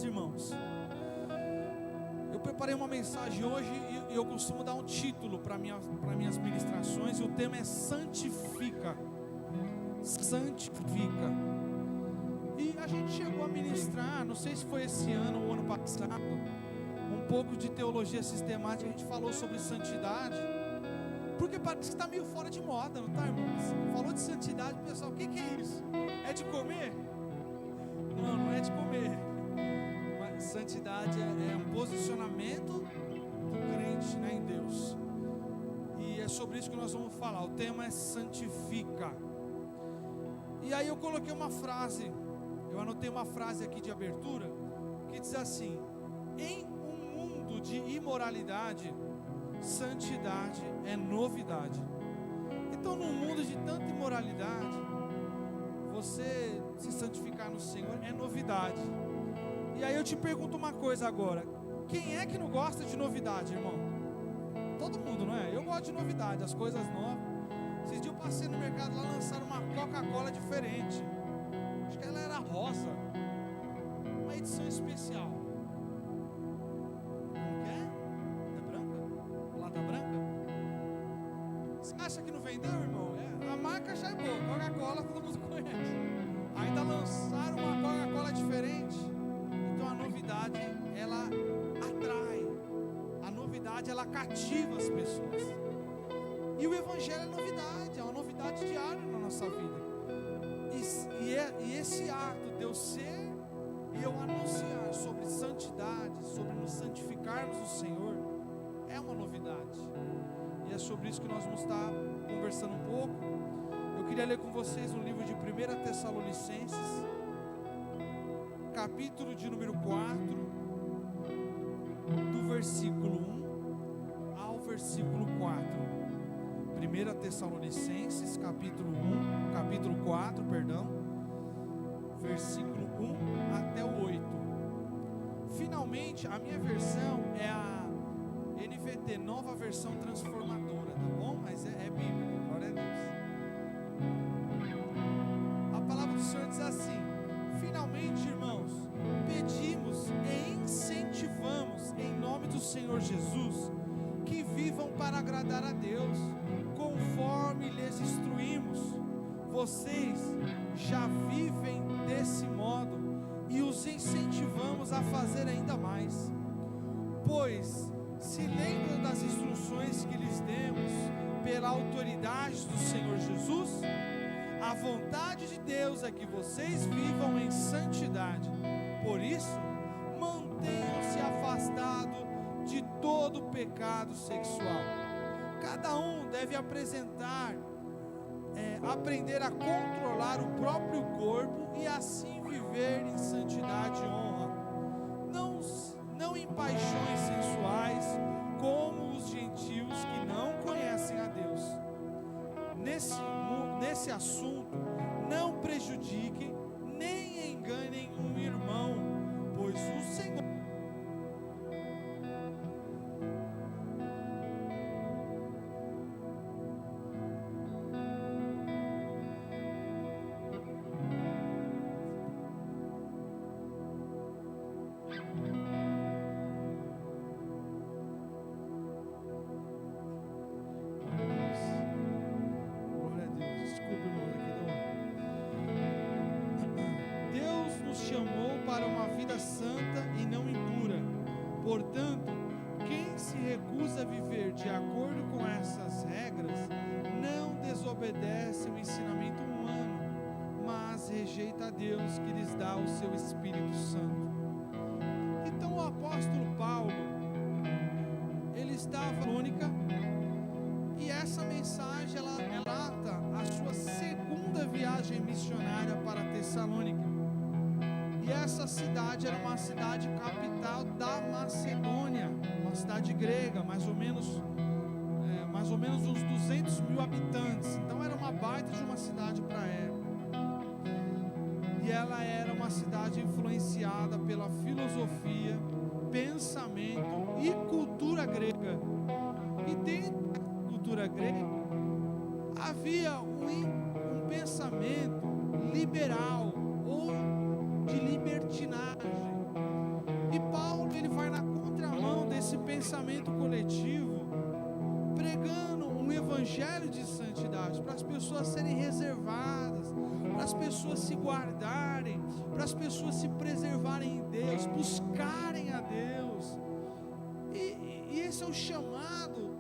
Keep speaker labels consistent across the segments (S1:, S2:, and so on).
S1: Irmãos, eu preparei uma mensagem hoje e eu costumo dar um título para minhas ministrações, e o tema é santifica. Santifica. E a gente chegou a ministrar, não sei se foi esse ano ou ano passado, um pouco de teologia sistemática. A gente falou sobre santidade, porque parece que está meio fora de moda, não está, irmãos? Falou de santidade, pessoal, o que é isso? É de comer? Não, não é de comer. Mas santidade é um posicionamento do crente, né, em Deus. E é sobre isso que nós vamos falar. O tema é santifica. E aí eu coloquei uma frase, eu anotei uma frase aqui de abertura, que diz assim: em um mundo de imoralidade, santidade é novidade. Então, num mundo de tanta imoralidade, você se santificar no Senhor é novidade. E aí eu te pergunto uma coisa agora: quem é que não gosta de novidade, irmão? Todo mundo, não é? Eu gosto de novidade, as coisas novas. Esses dias eu passei no mercado, lá lançaram uma Coca-Cola diferente. Acho que ela era rosa, uma edição especial. Como que é? É branca? Lata branca? Você acha que não vendeu, irmão? A marca já é boa, Coca-Cola todo mundo conhece. Ainda lançaram uma Coca-Cola diferente. Então a novidade, ela atrai. A novidade, ela cativa as pessoas. E o Evangelho é novidade, é uma novidade diária na nossa vida. E esse ato de eu ser e eu anunciar sobre santidade, sobre nos santificarmos no Senhor, é uma novidade. E é sobre isso que nós vamos estar conversando um pouco. Eu queria ler com vocês o livro de 1 Tessalonicenses, capítulo de número 4, do versículo 1 ao versículo 4. 1 Tessalonicenses, capítulo 4, versículo 1 até o 8. Finalmente, a minha versão é a NVT, nova versão transformadora, tá bom? Mas é bíblico, glória a Deus. A palavra do Senhor diz assim: finalmente, irmãos, pedimos e incentivamos em nome do Senhor Jesus que vivam para agradar a Deus, conforme lhes instruímos. Vocês já vivem desse modo e os incentivamos a fazer ainda mais. Pois se lembram das instruções que lhes demos pela autoridade do Senhor Jesus? A vontade de Deus é que vocês vivam em santidade. Por isso, mantenham-se afastados de todo pecado sexual. Cada um deve aprender a controlar o próprio corpo e assim viver em santidade e honra, não em paixões sensuais, como os gentios que não conhecem a Deus. Nesse assunto, não prejudiquem nem enganem um irmão, pois o Senhor chamou para uma vida santa e não impura. Portanto, quem se recusa a viver de acordo com essas regras, não desobedece o ensinamento humano, mas rejeita a Deus que lhes dá o seu Espírito Santo. Então o apóstolo Paulo, ele estava em Tessalônica, e essa mensagem ela relata a sua segunda viagem missionária para Tessalônica. E essa cidade era uma cidade capital da Macedônia, uma cidade grega, mais ou menos uns 200 mil habitantes. Então era uma baita de uma cidade para a época. E ela era uma cidade influenciada pela filosofia, pensamento e cultura grega. E dentro da cultura grega havia um pensamento liberal ou de libertinagem, pensamento coletivo, pregando um evangelho de santidade, para as pessoas serem reservadas, para as pessoas se guardarem, para as pessoas se preservarem em Deus, buscarem a Deus. E esse é o chamado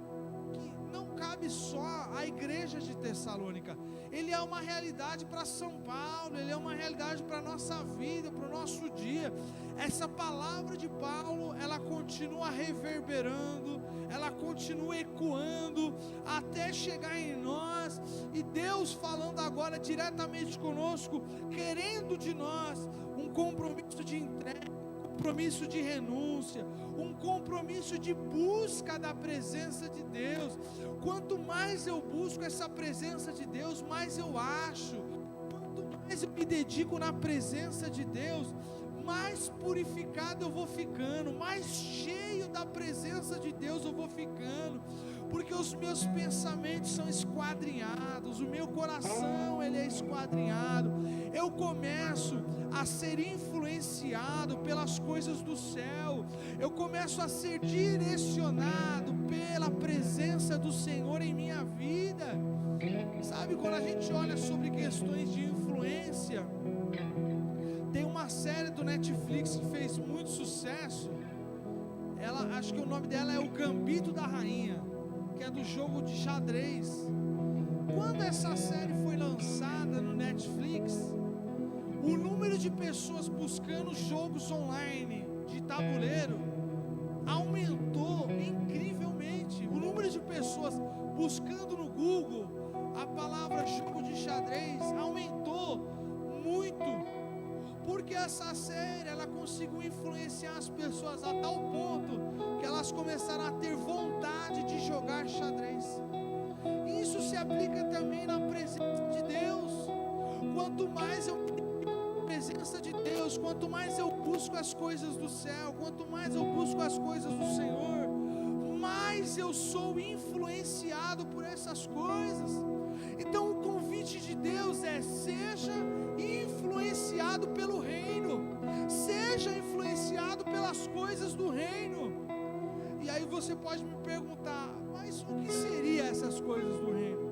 S1: que não cabe só à igreja de Tessalônica, ele é uma realidade para São Paulo, ele é uma realidade para a nossa vida, para o nosso dia. Essa palavra de Paulo, ela continua reverberando, ela continua ecoando, até chegar em nós, e Deus falando agora diretamente conosco, querendo de nós um compromisso de entrega, um compromisso de renúncia, um compromisso de busca da presença de Deus. Quanto mais eu busco essa presença de Deus, mais eu acho. Quanto mais eu me dedico na presença de Deus, mais purificado eu vou ficando, mais cheio da presença de Deus eu vou ficando, porque os meus pensamentos são esquadrinhados, o meu coração ele é esquadrinhado, eu começo a ser influenciado pelas coisas do céu, eu começo a ser direcionado pela presença do Senhor em minha vida. Sabe, quando a gente olha sobre questões de influência, tem uma série do Netflix que fez muito sucesso, acho que o nome dela é O Gambito da Rainha, que é do jogo de xadrez. Quando essa série foi lançada no Netflix, o número de pessoas buscando jogos online de tabuleiro aumentou incrivelmente. O número de pessoas buscando no Google a palavra jogo de xadrez aumentou muito, porque essa série ela conseguiu influenciar as pessoas a tal ponto que elas começaram a ter vontade de jogar xadrez. Isso se aplica também na presença de Deus. Quanto mais eu presença de Deus, quanto mais eu busco as coisas do céu, quanto mais eu busco as coisas do Senhor, mais eu sou influenciado por essas coisas. Então o convite de Deus é: seja influenciado pelo reino, seja influenciado pelas coisas do reino. E aí você pode me perguntar: mas o que seriam essas coisas do reino?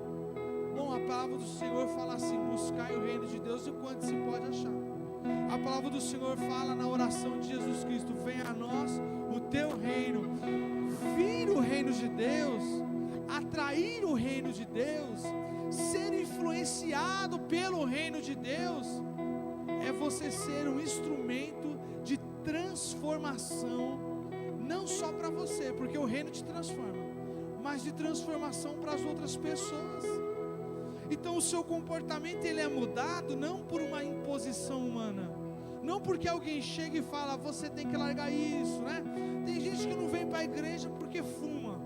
S1: Bom, a palavra do Senhor fala assim: buscai o reino de Deus enquanto se pode achar. A palavra do Senhor fala na oração de Jesus Cristo: venha a nós o teu reino. Vir o reino de Deus, atrair o reino de Deus, ser influenciado pelo reino de Deus, é você ser um instrumento de transformação, não só para você, porque o reino te transforma, mas de transformação para as outras pessoas. Então o seu comportamento ele é mudado não por uma imposição humana, não porque alguém chega e fala: você tem que largar isso, né? Tem gente que não vem para a igreja porque fuma.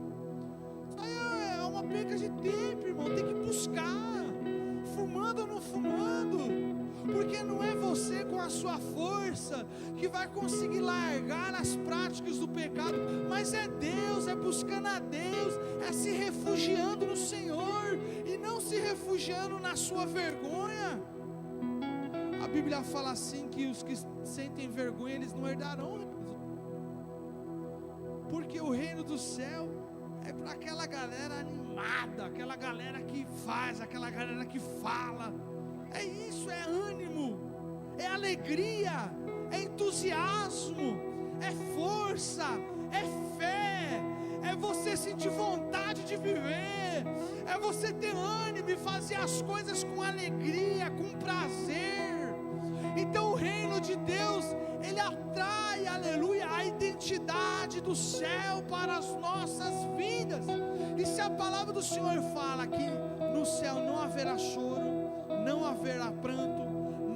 S1: Isso aí é uma perca de tempo, irmão. Tem que buscar, fumando ou não fumando, porque não é você com a sua força que vai conseguir largar as práticas do pecado, mas é Deus, é buscando a Deus, é se refugiando no Senhor e não se refugiando na sua vergonha. A Bíblia fala assim que os que sentem vergonha, eles não herdarão o reino, porque o reino do céu é para aquela galera animada, aquela galera que faz, aquela galera que fala. É isso, é ânimo, é alegria, é entusiasmo, é força, é fé, é você sentir vontade de viver, é você ter ânimo e fazer as coisas com alegria, com prazer. Então o reino de Deus, ele atrai, aleluia, a identidade do céu para as nossas vidas. E se a palavra do Senhor fala que no céu não haverá choro, não haverá pranto,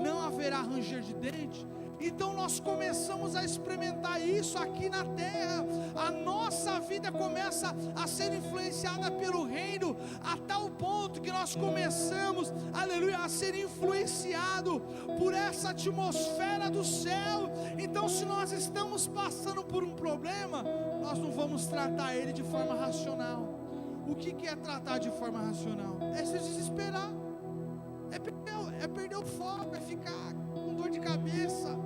S1: não haverá ranger de dente, então nós começamos a experimentar isso aqui na terra. A nossa vida começa a ser influenciada pelo reino, a tal ponto que nós começamos, aleluia, a ser influenciado por essa atmosfera do céu. Então se nós estamos passando por um problema, nós não vamos tratar ele de forma racional. O que é tratar de forma racional? É se desesperar, é perder o foco, é ficar com dor de cabeça,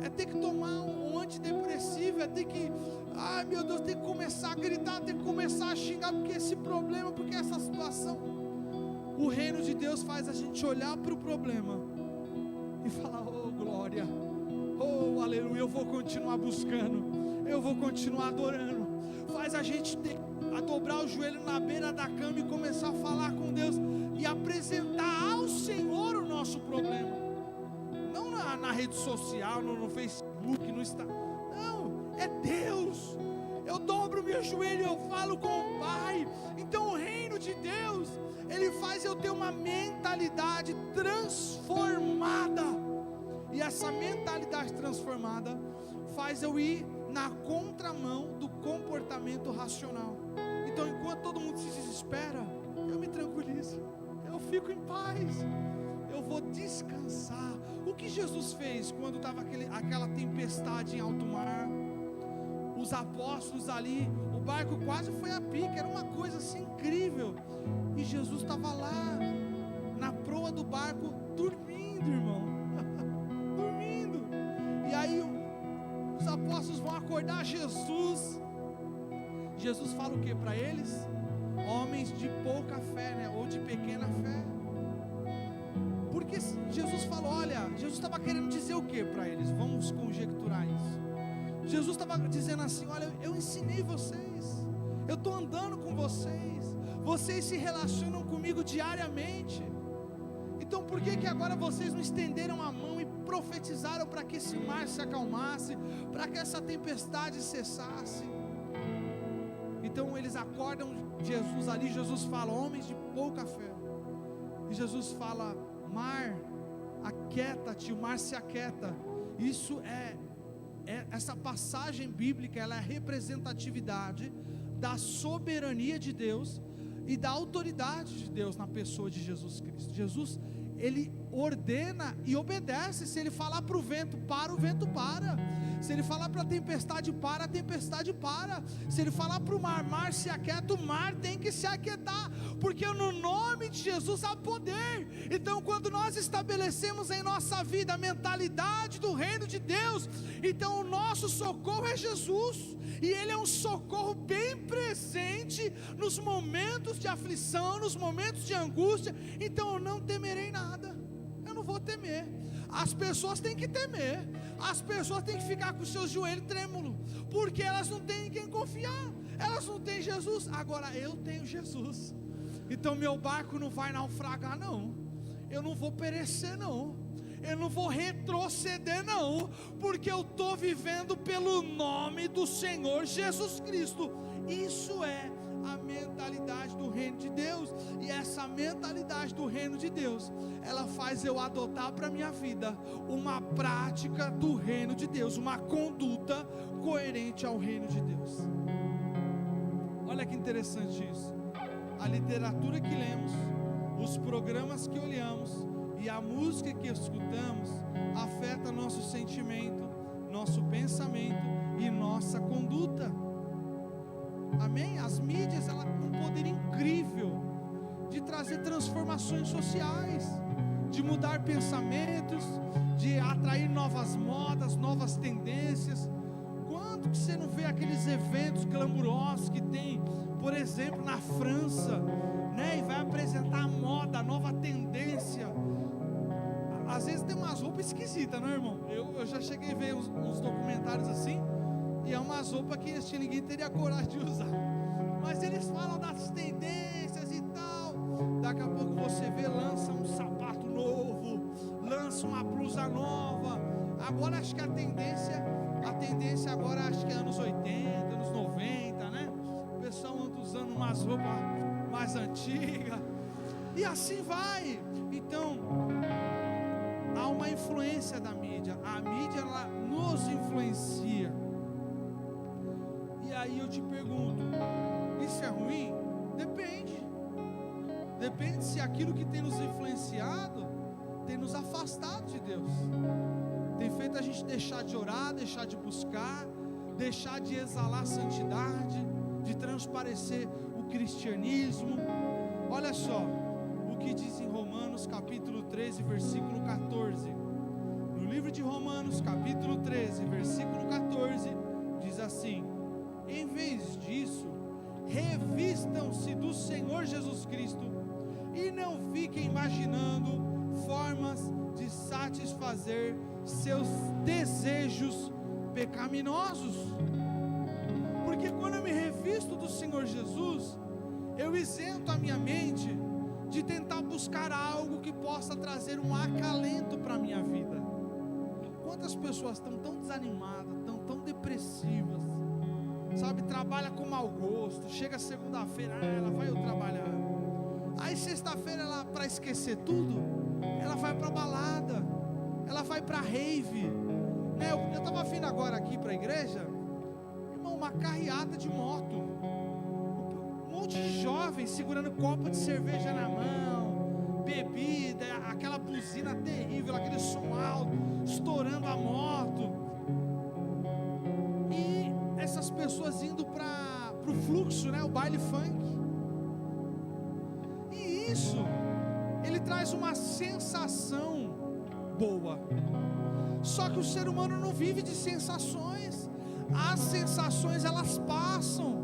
S1: é ter que tomar um antidepressivo, é ter que Ai meu Deus, tem que começar a gritar, tem que começar a xingar, porque esse problema, porque essa situação. O reino de Deus faz a gente olhar para o problema e falar: oh glória, oh aleluia, eu vou continuar buscando, eu vou continuar adorando. Faz a gente a dobrar o joelho na beira da cama e começar a falar com Deus e apresentar ao Senhor o nosso problema. Não na rede social, no Facebook, no Instagram. Não, é Deus. Eu dobro meu joelho e eu falo com o Pai. Então o reino de Deus, Ele faz eu ter uma mentalidade transformada. E essa mentalidade transformada faz eu ir na contramão do comportamento racional. Então enquanto todo mundo se desespera, eu me tranquilizo, eu fico em paz, eu vou descansar. O que Jesus fez quando estava aquela tempestade em alto mar? Os apóstolos ali, o barco quase foi a pique, era uma coisa assim incrível, e Jesus estava lá na proa do barco dormindo, irmão, dormindo. E aí os apóstolos vão acordar Jesus. Jesus fala o que para eles? Homens de pouca fé, né? Ou de pequena fé. Porque Jesus falou, olha, Jesus estava querendo dizer o que para eles? Vamos conjecturar isso. Jesus estava dizendo assim: olha, eu ensinei vocês, eu estou andando com vocês, vocês se relacionam comigo diariamente. Então por que agora vocês não estenderam a mão e profetizaram para que esse mar se acalmasse, para que essa tempestade cessasse? Então eles acordam Jesus ali. Jesus fala: homens de pouca fé. E Jesus fala: mar, aquieta-te. O mar se aquieta. Isso essa passagem bíblica, ela é a representatividade da soberania de Deus e da autoridade de Deus na pessoa de Jesus Cristo. Jesus, Ele ordena e obedece. Se Ele falar para o vento para, o vento para. Se Ele falar para a tempestade para, a tempestade para. Se Ele falar para o mar se aquieta, o mar tem que se aquietar, porque no nome de Jesus há poder. Então quando nós estabelecemos em nossa vida a mentalidade do reino de Deus, então o nosso socorro é Jesus, e Ele é um socorro bem presente nos momentos de aflição, nos momentos de angústia. Então eu não temerei nada, eu não vou temer. As pessoas têm que temer, as pessoas têm que ficar com seus joelhos trêmulos, porque elas não têm em quem confiar, elas não têm Jesus. Agora eu tenho Jesus, então meu barco não vai naufragar não, eu não vou perecer não, eu não vou retroceder não, porque eu estou vivendo pelo nome do Senhor Jesus Cristo. Isso é a mentalidade do reino de Deus. E essa mentalidade do reino de Deus, ela faz eu adotar para a minha vida uma prática do reino de Deus, uma conduta coerente ao reino de Deus. Olha que interessante isso. A literatura que lemos, os programas que olhamos e a música que escutamos afeta nosso sentimento, nosso pensamento e nossa conduta. Amém? As mídias, ela tem um poder incrível de trazer transformações sociais, de mudar pensamentos, de atrair novas modas, novas tendências. Quando que você não vê aqueles eventos glamurosos que tem, por exemplo, na França, né? E vai apresentar a moda, a nova tendência. Às vezes tem umas roupas esquisitas, não é, irmão? Eu já cheguei a ver uns documentários assim, e é umas roupas que ninguém teria coragem de usar, mas eles falam das tendências e tal. Daqui a pouco você vê, lança um sapato novo, lança uma blusa nova. Agora acho que a tendência agora acho que é anos 80, anos 90, né? O pessoal anda usando umas roupas mais antigas, e assim vai. Então há uma influência da mídia. A mídia, ela nos influencia. E aí eu te pergunto, isso é ruim? Depende se aquilo que tem nos influenciado tem nos afastado de Deus, tem feito a gente deixar de orar, deixar de buscar, deixar de exalar santidade, de transparecer o cristianismo. Olha só o que diz em Romanos capítulo 13, versículo 14. No livro de Romanos capítulo 13, versículo 14, diz assim: Revistam-se do Senhor Jesus Cristo e não fiquem imaginando formas de satisfazer seus desejos pecaminosos. Porque quando eu me revisto do Senhor Jesus, eu isento a minha mente de tentar buscar algo que possa trazer um acalento para a minha vida. Quantas pessoas estão tão desanimadas, tão depressivas, sabe, trabalha com mau gosto, chega segunda-feira, ela vai trabalhar, aí sexta-feira ela, para esquecer tudo, ela vai para balada, ela vai para rave, né? Eu estava vindo agora aqui para a igreja, irmão, uma carreata de moto, um monte de jovens segurando copo de cerveja na mão, bebida, aquela buzina terrível, aquele som alto, estourando a moto, e essas pessoas indo para o fluxo, né, o baile funk, e isso, ele traz uma sensação boa, só que o ser humano não vive de sensações, as sensações elas passam.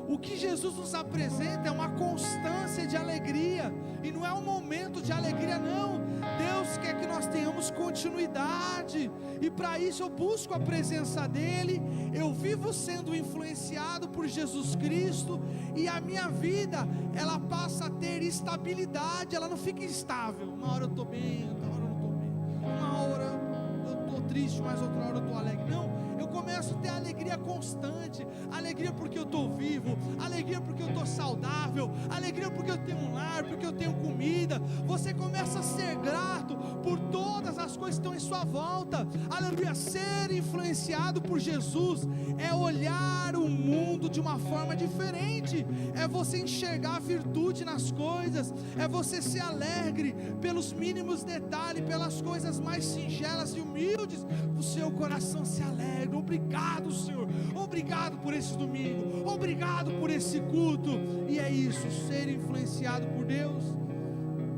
S1: O que Jesus nos apresenta é uma constância de alegria, e não é um momento de alegria não. Deus quer que nós tenhamos continuidade, e para isso eu busco a presença dEle, eu vivo sendo influenciado por Jesus Cristo, e a minha vida, ela passa a ter estabilidade, ela não fica instável, uma hora eu estou bem, outra hora eu não estou bem, uma hora eu estou triste, mas outra hora eu estou alegre, não. Eu começo a ter alegria constante, alegria porque eu estou vivo, alegria porque eu estou saudável, alegria porque eu tenho um lar, porque eu tenho comida. Você começa a ser grato por todas as coisas que estão em sua volta, aleluia. Ser influenciado por Jesus é olhar o mundo de uma forma diferente, é você enxergar a virtude nas coisas, é você ser alegre pelos mínimos detalhes, pelas coisas mais singelas e humildes, o seu coração se alegra. Obrigado, Senhor, obrigado por esse domingo, obrigado por esse culto. E é isso, ser influenciado por Deus,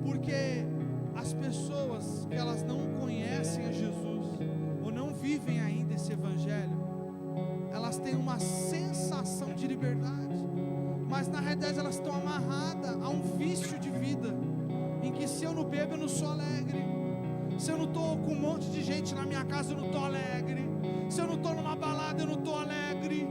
S1: porque as pessoas que elas não conhecem a Jesus, ou não vivem ainda esse evangelho, elas têm uma sensação de liberdade, mas na realidade elas estão amarradas a um vício de vida, em que se eu não bebo eu não sou alegre, se eu não estou com um monte de gente na minha casa eu não estou alegre, se eu não estou numa balada eu não estou alegre,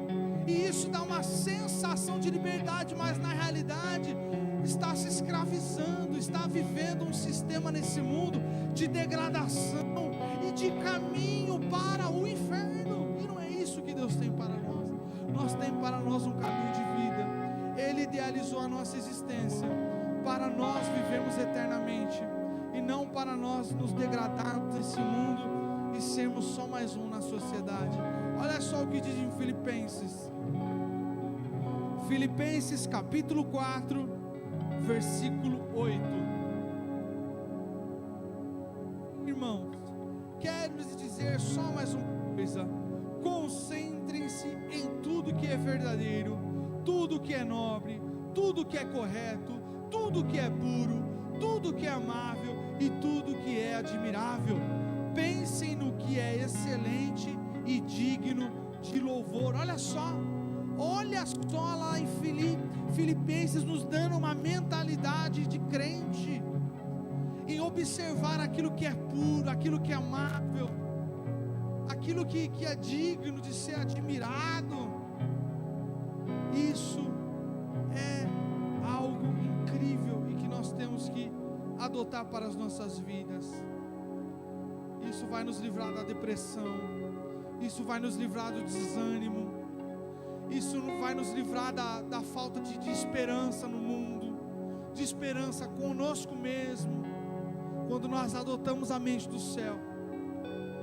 S1: e isso dá uma sensação de liberdade, mas na realidade está se escravizando, está vivendo um sistema nesse mundo de degradação e de caminho para o inferno, e não é isso que Deus tem para nós. Nós temos para nós um caminho de vida, Ele idealizou a nossa existência para nós vivermos eternamente, e não para nós nos degradarmos nesse mundo e sermos só mais um na sociedade. Olha só o que diz em Filipenses capítulo 4, versículo 8. Irmãos, quero lhes dizer só mais uma coisa: concentrem-se em tudo que é verdadeiro, tudo que é nobre, tudo que é correto, tudo que é puro, tudo que é amável e tudo que é admirável. Pensem no que é excelente e digno de louvor. Olha só lá em Filipenses, nos dando uma mentalidade de crente, em observar aquilo que é puro, aquilo que é amável, aquilo que é digno de ser admirado. Isso é algo incrível e que nós temos que adotar para as nossas vidas. Isso vai nos livrar da depressão, isso vai nos livrar do desânimo, isso vai nos livrar da falta de esperança no mundo, de esperança conosco mesmo. Quando nós adotamos a mente do céu,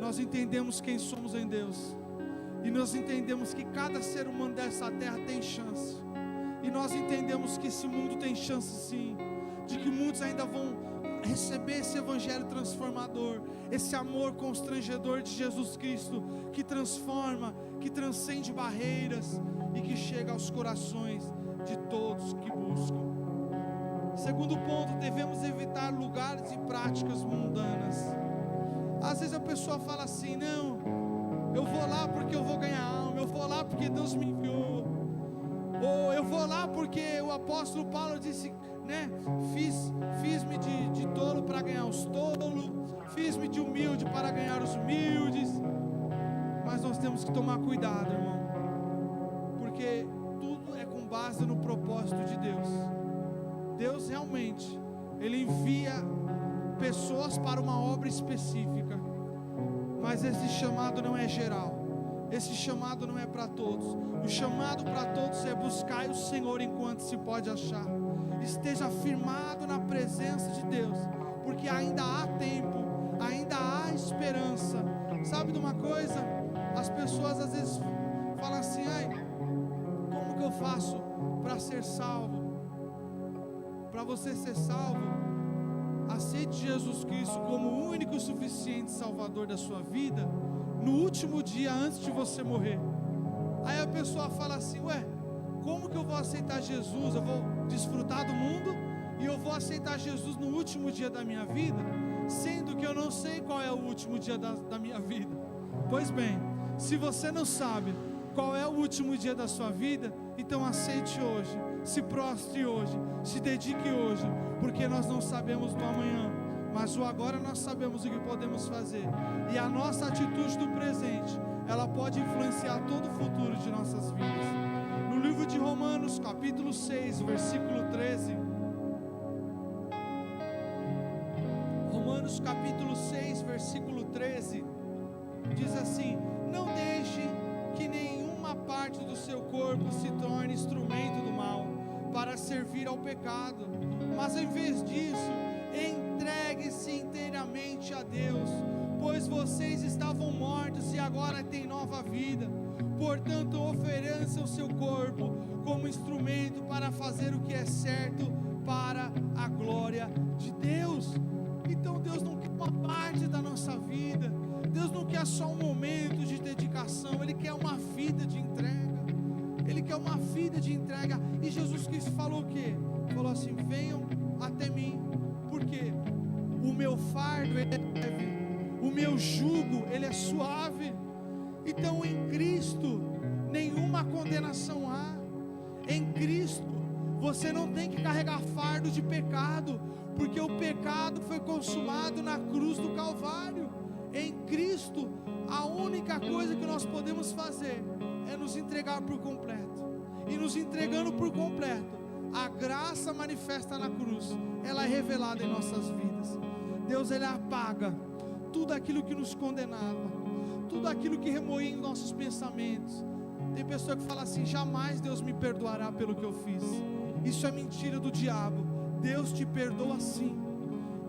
S1: nós entendemos quem somos em Deus, e nós entendemos que cada ser humano dessa terra tem chance, e nós entendemos que esse mundo tem chance sim, de que muitos ainda vão receber esse evangelho transformador, esse amor constrangedor de Jesus Cristo, que transforma, que transcende barreiras e que chega aos corações de todos que buscam. Segundo ponto, devemos evitar lugares e práticas mundanas. Às vezes a pessoa fala assim: não, eu vou lá porque eu vou ganhar alma, eu vou lá porque Deus me enviou. Ou eu vou lá porque o apóstolo Paulo disse, né? Fiz-me de tolo para ganhar os tolos, fiz-me de humilde para ganhar os humildes. Mas nós temos que tomar cuidado, irmão, porque tudo é com base no propósito de Deus. Deus realmente, Ele envia pessoas para uma obra específica, mas esse chamado não é geral, esse chamado não é para todos. O chamado para todos é buscar o Senhor enquanto se pode achar. Esteja firmado na presença de Deus, porque ainda há tempo, ainda há esperança. Sabe de uma coisa? As pessoas às vezes falam assim: ai, como que eu faço para ser salvo? Para você ser salvo, aceite Jesus Cristo como o único e suficiente Salvador da sua vida, no último dia antes de você morrer. Aí a pessoa fala assim: ué, como que eu vou aceitar Jesus? Eu vou desfrutar do mundo e eu vou aceitar Jesus no último dia da minha vida, sendo que eu não sei qual é o último dia da minha vida. Pois bem, se você não sabe qual é o último dia da sua vida, então aceite hoje, se prostre hoje, se dedique hoje, porque nós não sabemos do amanhã, mas o agora nós sabemos o que podemos fazer, e a nossa atitude do presente, ela pode influenciar todo o futuro de nossas vidas. No livro de Romanos, capítulo 6, versículo 13, Romanos capítulo 6, versículo 13, diz assim: não deixe que nenhuma parte do seu corpo se torne instrumento do mal, para servir ao pecado, mas em vez disso, entregue-se inteiramente a Deus, pois vocês estavam mortos e agora têm nova vida. Portanto, ofereçam o seu corpo como instrumento para fazer o que é certo para a glória de Deus. Então Deus não quer uma parte da nossa vida, Deus não quer só um momento de dedicação, Ele quer uma vida de entrega. Ele quer uma vida de entrega. E Jesus Cristo falou o quê? Falou assim: venham até mim, porque o meu fardo ele é leve, o meu jugo ele é suave. Então em Cristo nenhuma condenação há. Em Cristo você não tem que carregar fardo de pecado, porque o pecado foi consumado na cruz do Calvário. Em Cristo a única coisa que nós podemos fazer é nos entregar por completo. E nos entregando por completo, a graça manifesta na cruz, ela é revelada em nossas vidas. Deus, Ele apaga tudo aquilo que nos condenava, tudo aquilo que remoía em nossos pensamentos. Tem pessoa que fala assim: jamais Deus me perdoará pelo que eu fiz. Isso é mentira do diabo. Deus te perdoa sim.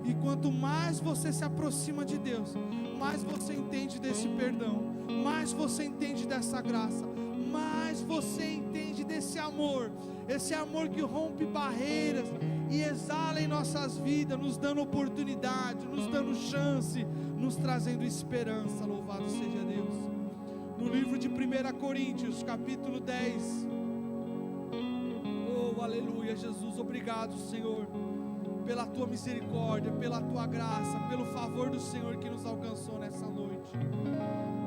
S1: E quanto mais você se aproxima de Deus, mais você entende desse perdão, mais você entende dessa graça, mais você entende desse amor, esse amor que rompe barreiras e exala em nossas vidas, nos dando oportunidade, nos dando chance, nos trazendo esperança. Louvado seja Deus. No livro de 1 Coríntios, capítulo 10, oh aleluia, Jesus, obrigado Senhor, pela tua misericórdia, pela tua graça, pelo favor do Senhor que nos alcançou nessa noite.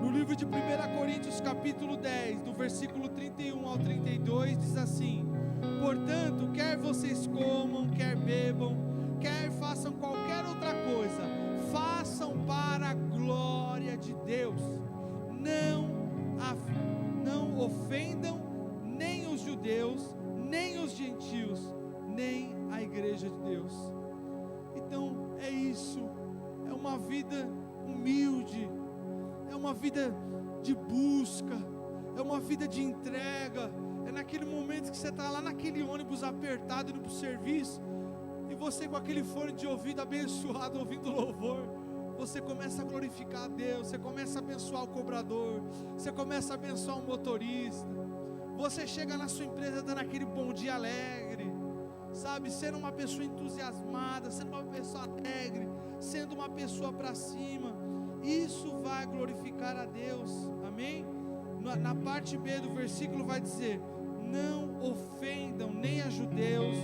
S1: No livro de 1 Coríntios capítulo 10, do versículo 31 ao 32, diz assim: portanto, quer vocês comam, quer bebam, quer façam qualquer outra coisa, façam para a glória de Deus. Não ofendam nem os judeus, nem os gentios, nem a igreja de Deus. Então é isso, é uma vida humilde, é uma vida de busca, é uma vida de entrega. É naquele momento que você está lá naquele ônibus apertado indo para o serviço, e você com aquele fone de ouvido abençoado, ouvindo louvor, você começa a glorificar a Deus, você começa a abençoar o cobrador, você começa a abençoar o motorista, você chega na sua empresa dando aquele bom dia alegre, sabe, sendo uma pessoa entusiasmada, sendo uma pessoa alegre, sendo uma pessoa para cima. Isso vai glorificar a Deus, amém? Na parte B do versículo vai dizer: não ofendam nem a judeus,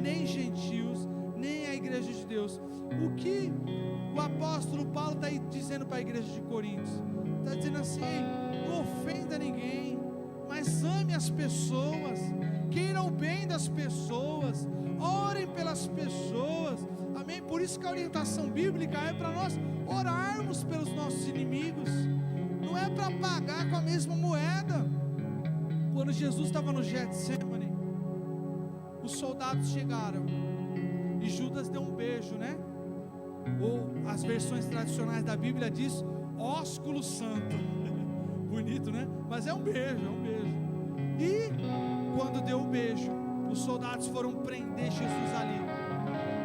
S1: nem gentios, nem a igreja de Deus. O que o apóstolo Paulo está dizendo para a igreja de Coríntios? Está dizendo assim: não ofenda ninguém, mas ame as pessoas. queiram o bem das pessoas, orem pelas pessoas, amém? Por isso que a orientação bíblica é para nós orarmos pelos nossos inimigos, não é para pagar com a mesma moeda. Quando Jesus estava no Getsemane, os soldados chegaram e Judas deu um beijo, né? Ou as versões tradicionais da Bíblia diz ósculo santo. Bonito, né? Mas é um beijo, é um beijo. E quando deu o beijo, os soldados foram prender Jesus ali.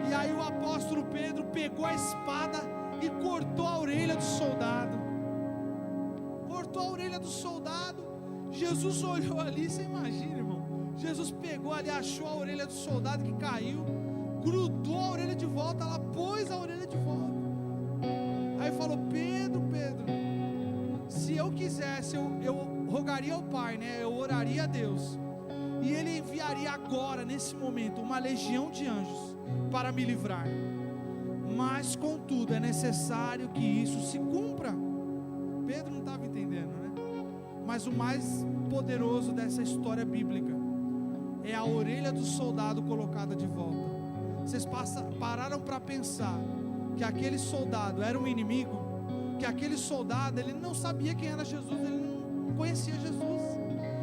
S1: E aí o apóstolo Pedro pegou a espada e cortou a orelha do soldado. Cortou a orelha do soldado. Jesus olhou ali, você imagina, irmão. Jesus pegou ali, achou a orelha do soldado que caiu, grudou a orelha de volta, ela pôs a orelha de volta. Aí falou: Pedro, se eu quisesse, eu rogaria ao Pai, né? Eu oraria a Deus, e Ele enviaria agora, nesse momento, uma legião de anjos para me livrar. Mas contudo é necessário que isso se cumpra. Pedro não estava entendendo, né? Mas o mais poderoso dessa história bíblica é a orelha do soldado colocada de volta. Vocês pararam para pensar que aquele soldado era um inimigo? Que aquele soldado, ele não sabia quem era Jesus, ele não conhecia Jesus.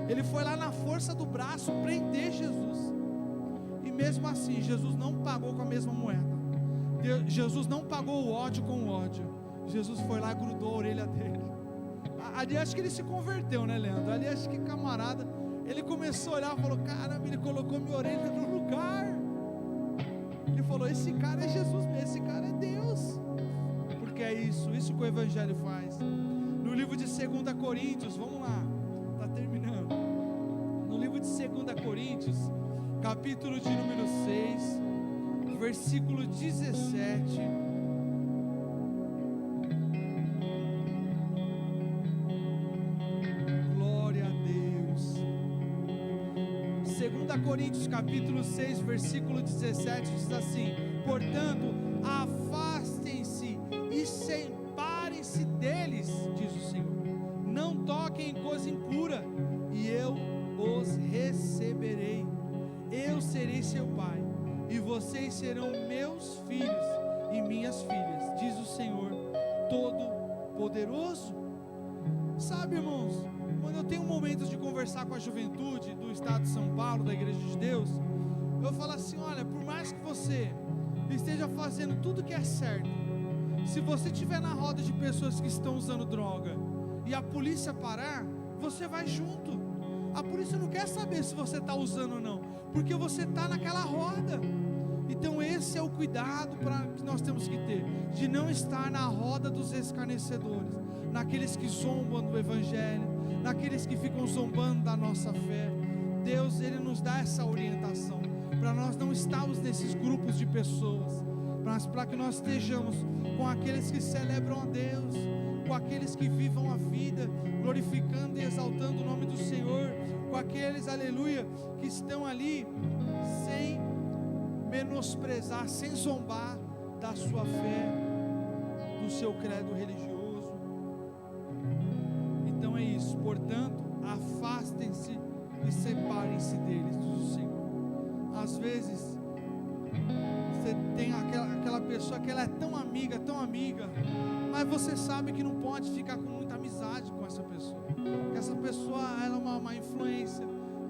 S1: Ele foi lá na força do braço prender Jesus. E mesmo assim, Jesus não pagou com a mesma moeda. Jesus não pagou o ódio com o ódio. Jesus foi lá e grudou a orelha dele. Ali acho que ele se converteu, né, Leandro? Ali acho que camarada, ele começou a olhar e falou: caramba, ele colocou minha orelha no lugar. Ele falou: esse cara é Jesus mesmo, esse cara é Deus. Porque é isso que o Evangelho faz. No livro de 2 Coríntios, vamos lá, está terminando. No livro de 2 Coríntios, capítulo de número 6, versículo 17. Glória a Deus. 2 Coríntios capítulo 6, versículo 17 diz assim: portanto, afastem-se e separem-se deles, diz o Senhor. Não toquem em coisa impura, e eu os receberei. Eu serei seu pai, e vocês serão meus filhos e minhas filhas, diz o Senhor Todo-Poderoso. Sabe, irmãos, quando eu tenho momentos de conversar com a juventude do estado de São Paulo, da Igreja de Deus, eu falo assim: olha, por mais que você esteja fazendo tudo que é certo, se você estiver na roda de pessoas que estão usando droga e a polícia parar, você vai junto. A polícia não quer saber se você está usando ou não, porque você está naquela roda. Então esse é o cuidado que nós temos que ter, de não estar na roda dos escarnecedores, naqueles que zombam do Evangelho, naqueles que ficam zombando da nossa fé. Deus, Ele nos dá essa orientação, para nós não estarmos nesses grupos de pessoas, mas para que nós estejamos com aqueles que celebram a Deus, com aqueles que vivam a vida, glorificando e exaltando o nome do Senhor, com aqueles, aleluia, que estão ali sem menosprezar, sem zombar da sua fé, do seu credo religioso. Então é isso, portanto, afastem-se e separem-se deles, diz o Senhor. Às vezes você tem aquela pessoa que ela é tão amiga, mas você sabe que não pode ficar com muita amizade com essa pessoa, que essa pessoa ela é uma má influência,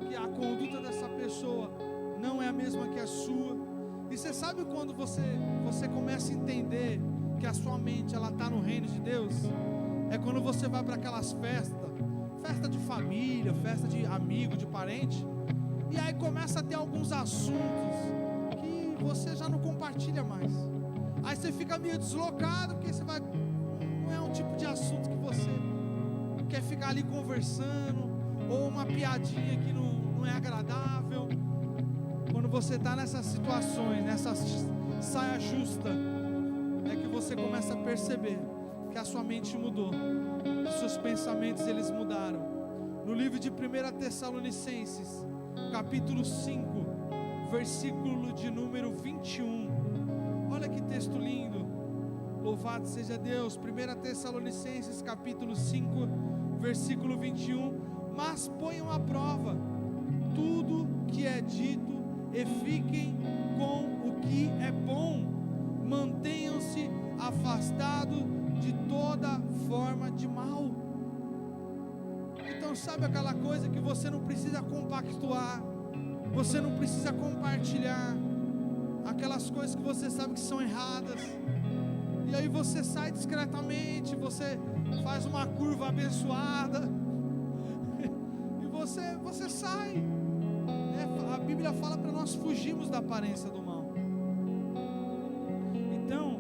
S1: que a conduta dessa pessoa não é a mesma que a sua. E você sabe quando você começa a entender que a sua mente ela está no reino de Deus? É quando você vai para aquelas festa de família, festa de amigo, de parente, e aí começa a ter alguns assuntos que você já não compartilha mais. Aí você fica meio deslocado, porque não é um tipo de assunto que você quer ficar ali conversando, ou uma piadinha que não é agradável. Quando você está nessas situações, nessa saia justa, é que você começa a perceber que a sua mente mudou, que seus pensamentos eles mudaram. No livro de 1 Tessalonicenses, capítulo 5, versículo de número 21, olha que texto lindo, louvado seja Deus. 1 Tessalonicenses capítulo 5, versículo 21, mas ponham à prova tudo que é dito e fiquem com o que é bom. Mantenham-se afastados de toda forma de mal. Então, sabe aquela coisa que você não precisa compactuar, você não precisa compartilhar aquelas coisas que você sabe que são erradas, e aí você sai discretamente, você faz uma curva abençoada, e você sai. A Bíblia fala para nós fugirmos da aparência do mal. Então,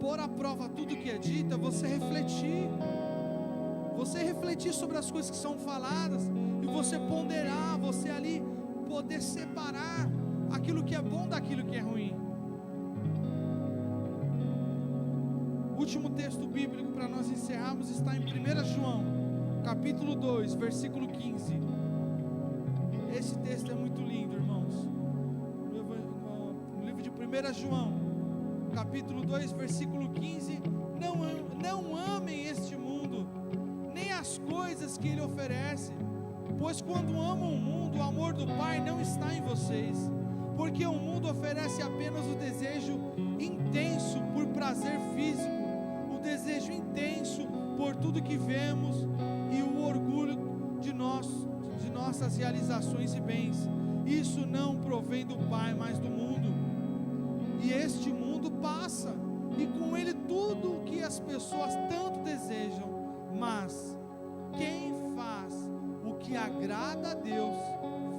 S1: pôr à prova tudo que é dito é você refletir sobre as coisas que são faladas, e você ponderar, você ali poder separar aquilo que é bom daquilo que é ruim. O último texto bíblico para nós encerrarmos está em 1 João, capítulo 2, versículo 15. Esse texto é muito lindo, irmãos. No livro de 1 João, capítulo 2, versículo 15: não amem este mundo, nem as coisas que ele oferece, pois quando amam o mundo, o amor do Pai não está em vocês, porque o mundo oferece apenas o desejo intenso por prazer físico, o desejo intenso por tudo que vemos e o orgulho de nossas realizações e bens. Isso não provém do Pai, mas do mundo. E este mundo passa, e com ele tudo o que as pessoas tanto desejam, mas quem faz o que agrada a Deus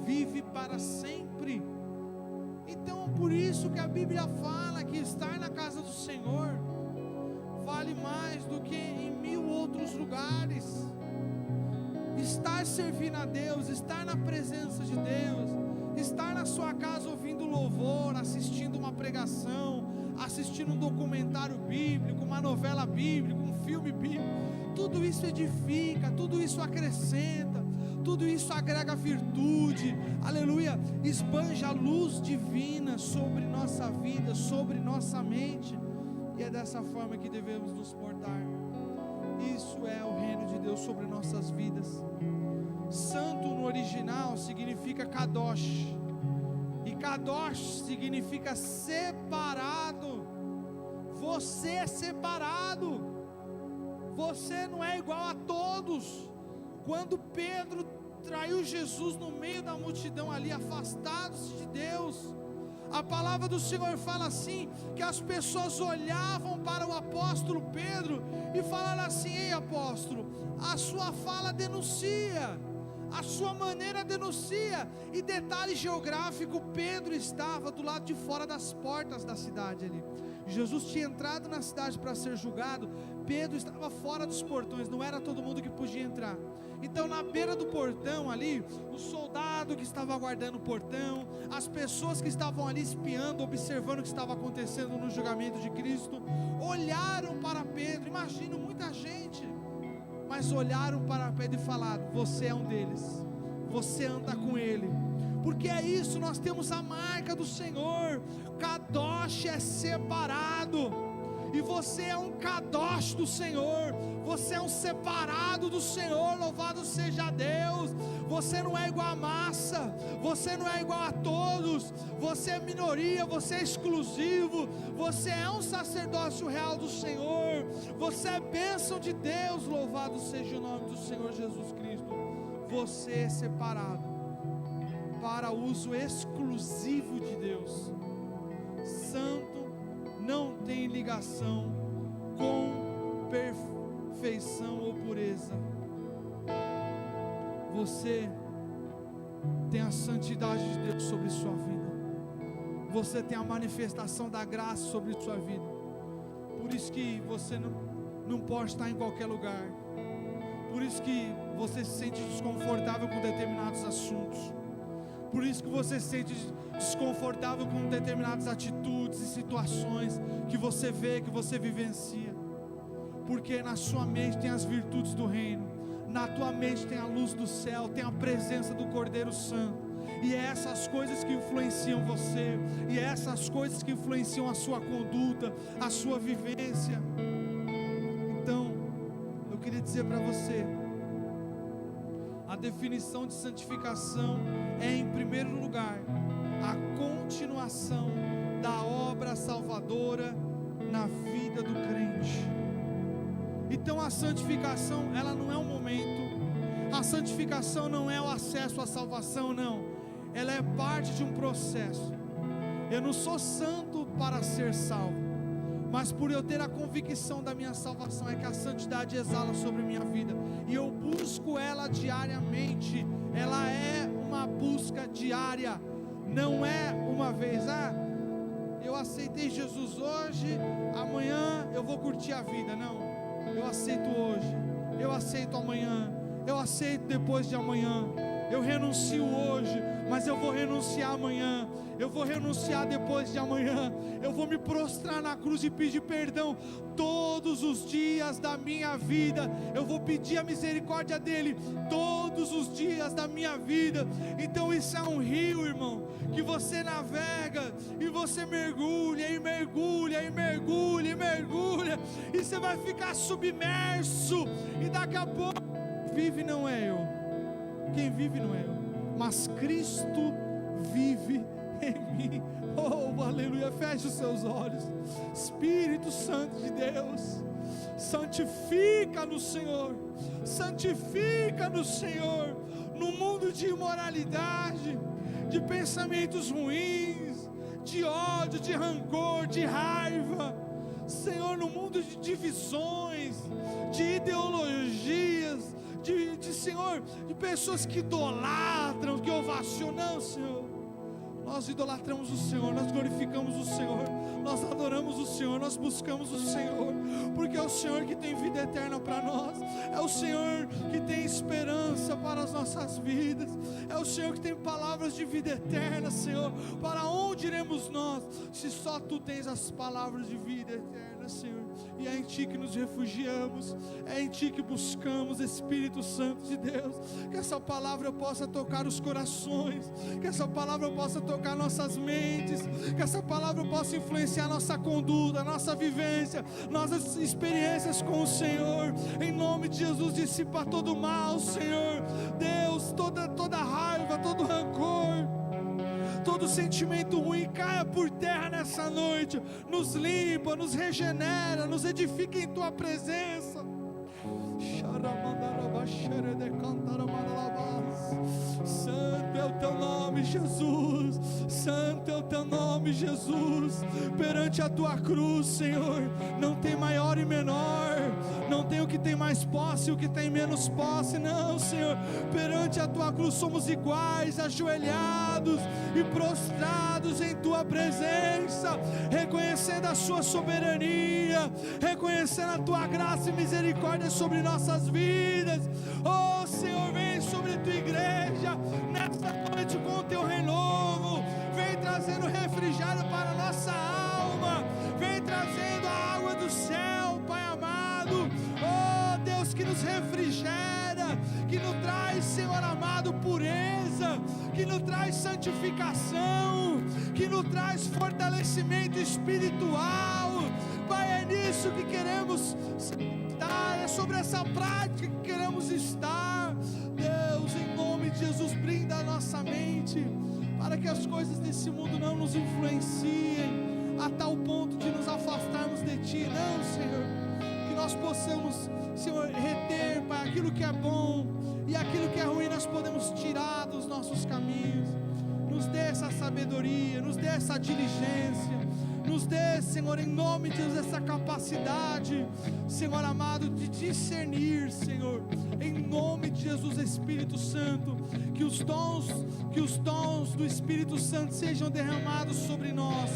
S1: vive para sempre. Então, por isso que a Bíblia fala que estar na casa do Senhor vale mais do que em 1000 outros lugares. Estar servindo a Deus, estar na presença de Deus, estar na sua casa ouvindo louvor, assistindo uma pregação, assistindo um documentário bíblico, uma novela bíblica, um filme bíblico, tudo isso edifica, tudo isso acrescenta, tudo isso agrega virtude, aleluia, esbanja a luz divina sobre nossa vida, sobre nossa mente, e é dessa forma que devemos nos portar. Isso é o reino de Deus sobre nossas vidas. Santo no original significa Kadosh, e Kadosh significa separado. Você é separado, você não é igual a todos. Quando Pedro traiu Jesus no meio da multidão ali, afastados de Deus, a palavra do Senhor fala assim, que as pessoas olhavam para o apóstolo Pedro e falaram assim: ei apóstolo, a sua fala denuncia, a sua maneira denuncia. E detalhe geográfico, Pedro estava do lado de fora das portas da cidade ali. Jesus tinha entrado na cidade para ser julgado, Pedro estava fora dos portões, não era todo mundo que podia entrar. Então na beira do portão ali, o soldado que estava guardando o portão, as pessoas que estavam ali espiando, observando o que estava acontecendo no julgamento de Cristo, olharam para Pedro. Imagino muita gente, mas olharam para Pedro e falaram: você é um deles, você anda com ele. Porque é isso, nós temos a marca do Senhor. Kadosh é separado, e você é um Kadosh do Senhor, você é um separado do Senhor. Louvado seja Deus. Você não é igual a massa, você não é igual a todos, você é minoria, você é exclusivo, você é um sacerdócio real do Senhor, você é bênção de Deus. Louvado seja o nome do Senhor Jesus Cristo. Você é separado para uso exclusivo de Deus. Santo não tem ligação com perfeição ou pureza. Você tem a santidade de Deus sobre sua vida, você tem a manifestação da graça sobre sua vida. Por isso que você não pode estar em qualquer lugar, por isso que você se sente desconfortável com determinados assuntos, por isso que você se sente desconfortável com determinadas atitudes e situações que você vê, que você vivencia, porque na sua mente tem as virtudes do reino, na tua mente tem a luz do céu, tem a presença do Cordeiro Santo, e é essas coisas que influenciam você, e é essas coisas que influenciam a sua conduta, a sua vivência. Então, eu queria dizer para você, a definição de santificação é, em primeiro lugar, a continuação da obra salvadora na vida do crente. Então a santificação, ela não é um momento, a santificação não é o acesso à salvação, não, ela é parte de um processo. Eu não sou santo para ser salvo, mas por eu ter a convicção da minha salvação, é que a santidade exala sobre a minha vida, e eu busco ela diariamente. Ela é uma busca diária, não é uma vez, eu aceitei Jesus hoje, amanhã eu vou curtir a vida. Não, eu aceito hoje, eu aceito amanhã, eu aceito depois de amanhã, eu renuncio hoje, mas eu vou renunciar amanhã, eu vou renunciar depois de amanhã, eu vou me prostrar na cruz e pedir perdão todos os dias da minha vida, eu vou pedir a misericórdia dele todos os dias da minha vida. Então isso é um rio, irmão, que você navega e você mergulha e mergulha e mergulha e mergulha, e você vai ficar submerso, e daqui a pouco vive não é eu, quem vive não é eu, mas Cristo vive em mim. Oh, aleluia. Feche os seus olhos. Espírito Santo de Deus, santifica-nos, Senhor, santifica-nos, Senhor, no mundo de imoralidade, de pensamentos ruins, de ódio, de rancor, de raiva, Senhor, no mundo de divisões, de ideologias, Senhor, de pessoas que idolatram, que ovacionam, Senhor. Nós idolatramos o Senhor, nós glorificamos o Senhor, nós adoramos o Senhor, nós buscamos o Senhor, porque é o Senhor que tem vida eterna para nós, é o Senhor que tem esperança para as nossas vidas, é o Senhor que tem palavras de vida eterna, Senhor. Para onde iremos nós, se só Tu tens as palavras de vida eterna, Senhor? E é em Ti que nos refugiamos, é em Ti que buscamos, Espírito Santo de Deus. Que essa palavra possa tocar os corações, que essa palavra possa tocar nossas mentes, que essa palavra possa influenciar nossa conduta, nossa vivência, nossas experiências com o Senhor. Em nome de Jesus, dissipa todo mal, Senhor Deus, toda raiva, todo rancor, todo sentimento ruim caia por terra nessa noite. Nos limpa, nos regenera, nos edifica em Tua presença. Santo é o Teu nome, Jesus. Santo é o Teu nome, Jesus. Perante a Tua cruz, Senhor, não tem maior e menor, não tem o que tem mais posse e o que tem menos posse, não, Senhor. Perante a Tua cruz somos iguais, ajoelhados e prostrados em Tua presença, reconhecendo a Sua soberania, reconhecendo a Tua graça e misericórdia sobre nossas vidas. Oh, Senhor, vem sobre a Tua igreja nessa noite com o Teu renovo, vem trazendo refrigério para a nossa alma, vem trazendo a água do céu, Pai amado. Oh, Deus, que nos refrigera, que nos traz, Senhor amado, pureza, que nos traz santificação, que nos traz fortalecimento espiritual. Pai, é nisso que queremos estar, é sobre essa prática que queremos estar. Deus, em nome de Jesus, brinda a nossa mente, para que as coisas desse mundo não nos influenciem a tal ponto de nos afastarmos de Ti. Não, Senhor, que nós possamos, Senhor, reter, Pai, aquilo que é bom, e aquilo que é ruim nós podemos tirar dos nossos caminhos. Nos dê essa sabedoria, nos dê essa diligência, nos dê, Senhor, em nome de Deus, essa capacidade, Senhor amado, de discernir, Senhor, em nome de Jesus. Espírito Santo, que os dons do Espírito Santo sejam derramados sobre nós.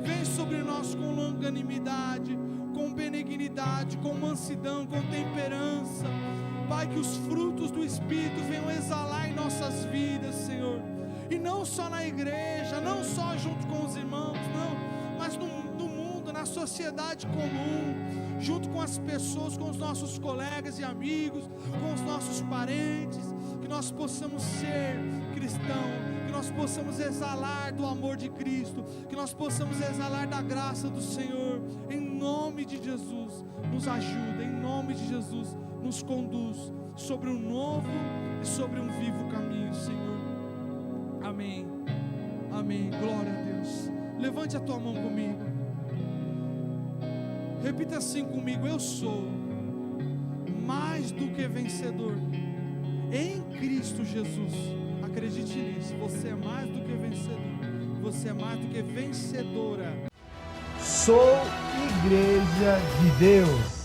S1: Vem sobre nós com longanimidade, com benignidade, com mansidão, com temperança. Pai, que os frutos do Espírito venham exalar em nossas vidas, Senhor, e não só na igreja, não só junto com os irmãos, não, mas no mundo, na sociedade comum, junto com as pessoas, com os nossos colegas e amigos, com os nossos parentes. Que nós possamos ser cristãos, que nós possamos exalar do amor de Cristo, que nós possamos exalar da graça do Senhor. Em nome de Jesus, nos ajuda, em nome de Jesus, nos conduz sobre um novo e sobre um vivo caminho, Senhor. Amém. Amém. Glória a Deus. Levante a tua mão comigo. Repita assim comigo: eu sou mais do que vencedor em Cristo Jesus. Acredite nisso. Você é mais do que vencedor. Você é mais do que vencedora.
S2: Sou Igreja de Deus.